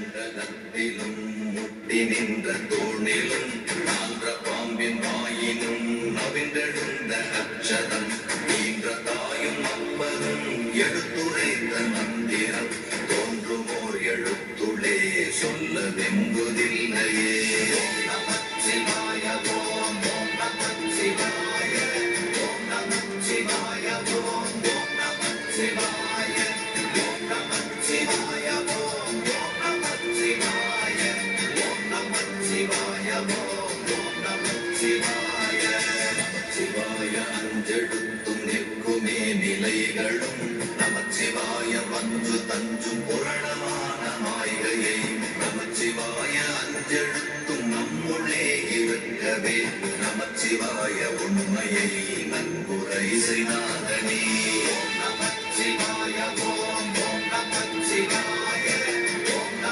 மண்டலத்திலும் முட்டி நின்ற தோணிலும் நான்ற பாம்பின் வாயினும் நவின்றெழுந்த அச்சரம் ஈன்ற தாயும் அப்பரும் எடுத்துரைத்த மந்திரம் தோன்றுமோர் எழுத்துளே சொல்ல வெங்குதில்லையே. ஓம் நமச்சிவாய ஓம் ஓம் நமச்சிவாய ஓம் நமச்சிவாய ஓம் ஓம் நமச்சிவாய ஓம் நமச்சிவாய ஓம் ஓம் நமச்சிவாய ஓம் நமச்சிவாய ஓம் ஓம் நமச்சிவாய. நமச்சிவாய அஞ்செழுத்தும் நிற்குமே நிலைகளும் நமச்சிவாய வந்து தஞ்சும் புரணமான மாய்கையை நமச்சிவாய அஞ்செழுத்தும் நம்முள்ளே இருக்கவே நமச்சிவாய உண்மையை நன்குரை செய்தாதனே. ஓம் நமச்சிவாய ஓம்